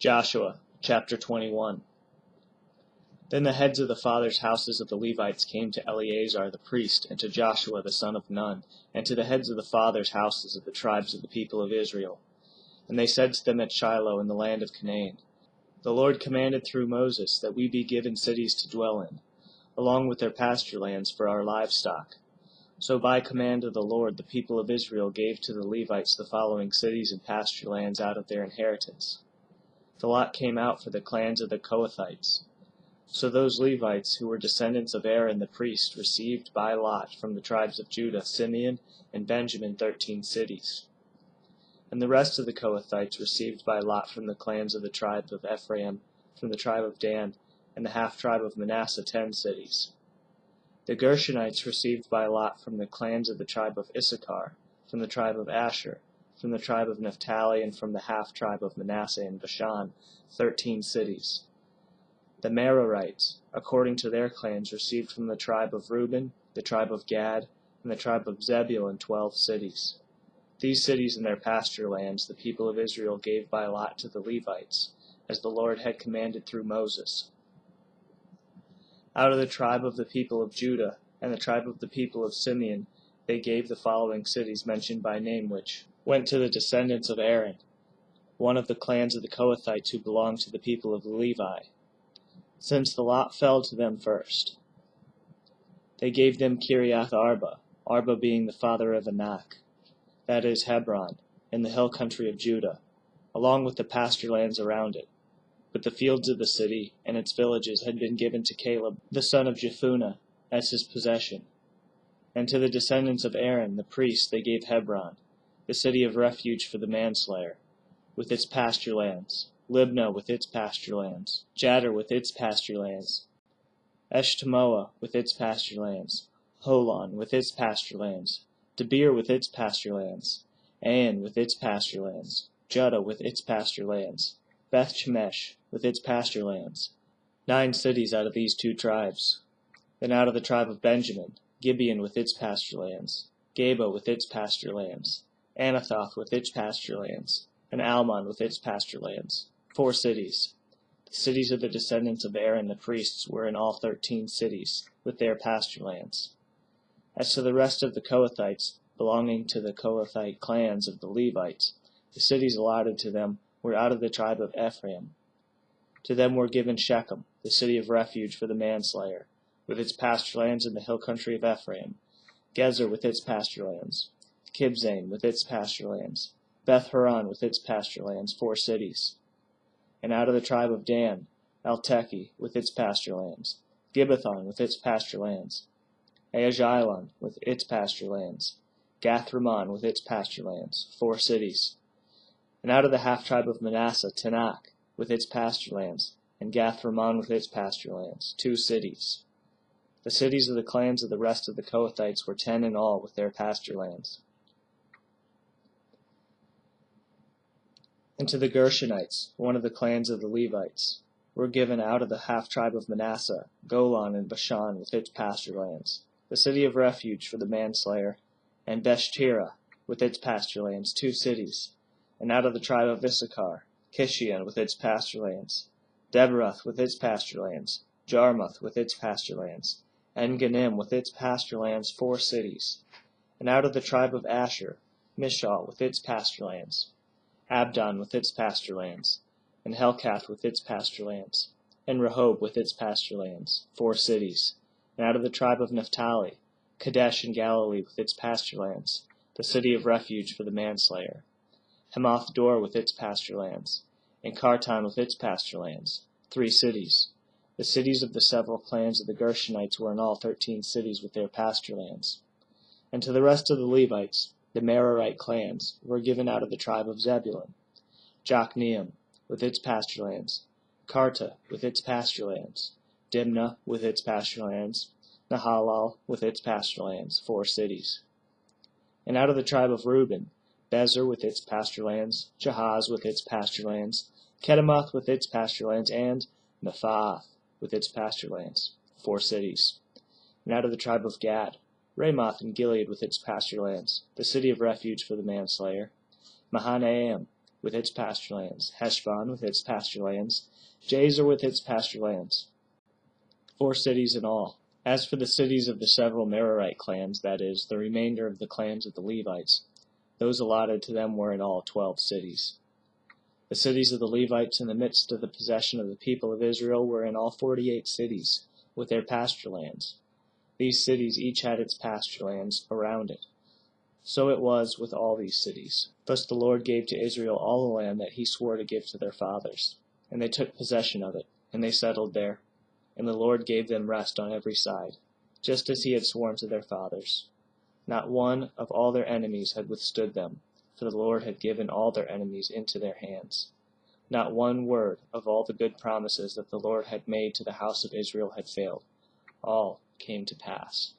Joshua chapter 21. Then the heads of the fathers' houses of the Levites came to Eleazar the priest, and to Joshua the son of Nun, and to the heads of the fathers' houses of the tribes of the people of Israel. And they said to them at Shiloh in the land of Canaan, The Lord commanded through Moses that we be given cities to dwell in, along with their pasture lands for our livestock. So by command of the Lord the people of Israel gave to the Levites the following cities and pasture lands out of their inheritance. The lot came out for the clans of the Kohathites. So those Levites who were descendants of Aaron the priest received by lot from the tribes of Judah, Simeon, and Benjamin 13 cities. And the rest of the Kohathites received by lot from the clans of the tribe of Ephraim, from the tribe of Dan, and the half-tribe of Manasseh 10 cities. The Gershonites received by lot from the clans of the tribe of Issachar, from the tribe of Asher, from the tribe of Naphtali, and from the half-tribe of Manasseh and Bashan, 13 cities. The Merarites, according to their clans, received from the tribe of Reuben, the tribe of Gad, and the tribe of Zebulun 12 cities. These cities and their pasture lands the people of Israel gave by lot to the Levites, as the Lord had commanded through Moses. Out of the tribe of the people of Judah and the tribe of the people of Simeon they gave the following cities mentioned by name, which went to the descendants of Aaron, one of the clans of the Kohathites who belonged to the people of Levi, since the lot fell to them first. They gave them Kiriath Arba, Arba being the father of Anak, that is Hebron, in the hill country of Judah, along with the pasture lands around it. But the fields of the city and its villages had been given to Caleb, the son of Jephunneh, as his possession. And to the descendants of Aaron, the priest, they gave Hebron, the city of refuge for the manslayer, with its pasture lands, Libnah with its pasture lands, Jadar with its pasture lands, Eshtemoa with its pasture lands, Holon with its pasture lands, Debir with its pasture lands, Ain with its pasture lands, Judah with its pasture lands, Beth Shemesh with its pasture lands, 9 cities out of these 2 tribes. Then out of the tribe of Benjamin, Gibeon with its pasture lands, Geba with its pasture lands, Anathoth with its pasture lands, and Almon with its pasture lands, 4 cities. The cities of the descendants of Aaron the priests were in all 13 cities, with their pasture lands. As to the rest of the Kohathites, belonging to the Kohathite clans of the Levites, the cities allotted to them were out of the tribe of Ephraim. To them were given Shechem, the city of refuge for the manslayer, with its pasture lands in the hill country of Ephraim, Gezer with its pasture lands, Kibzaim with its pasture lands, Beth-horon with its pasture lands, 4 cities. And out of the tribe of Dan, Eltekeh with its pasture lands, Gibbethon with its pasture lands, Aijalon with its pasture lands, Gath-rimmon with its pasture lands, 4 cities. And out of the half-tribe of Manasseh, Tanakh with its pasture lands, and Gath-rimmon with its pasture lands, 2 cities. The cities of the clans of the rest of the Kohathites were 10 in all with their pasture lands. And to the Gershonites, one of the clans of the Levites, were given out of the half-tribe of Manasseh, Golan and Bashan with its pasture lands, the city of refuge for the manslayer, and Beshterah with its pasture lands, 2 cities. And out of the tribe of Issachar, Kishion with its pasture lands, Debaroth with its pasture lands, Jarmuth with its pasture lands, En-gannim with its pasture lands, 4 cities. And out of the tribe of Asher, Mishal with its pasture lands, Abdon with its pasture lands, and Helkath with its pasture lands, and Rehob with its pasture lands, 4 cities. And out of the tribe of Naphtali, Kadesh in Galilee with its pasture lands, the city of refuge for the manslayer, Hamath-dor with its pasture lands, and Kartan with its pasture lands, 3 cities. The cities of the several clans of the Gershonites were in all 13 cities with their pasture lands. And to the rest of the Levites, the Merarite clans, were given out of the tribe of Zebulun, Jokneam with its pasture lands, Karta with its pasture lands, Dimnah with its pasture lands, Nahalal with its pasture lands, 4 cities. And out of the tribe of Reuben, Bezer with its pasture lands, Jahaz with its pasture lands, Kedemoth with its pasture lands, and Mephaath with its pasture lands, 4 cities. And out of the tribe of Gad, Ramoth and Gilead with its pasture lands, the city of refuge for the manslayer, Mahanaim, with its pasture lands, Heshbon with its pasture lands, Jazer with its pasture lands. 4 cities in all. As for the cities of the several Merarite clans, that is, the remainder of the clans of the Levites, those allotted to them were in all 12 cities. The cities of the Levites in the midst of the possession of the people of Israel were in all 48 cities, with their pasture lands. These cities each had its pasture lands around it. So it was with all these cities. Thus the Lord gave to Israel all the land that he swore to give to their fathers. And they took possession of it, and they settled there. And the Lord gave them rest on every side, just as he had sworn to their fathers. Not one of all their enemies had withstood them, for the Lord had given all their enemies into their hands. Not one word of all the good promises that the Lord had made to the house of Israel had failed. All came to pass.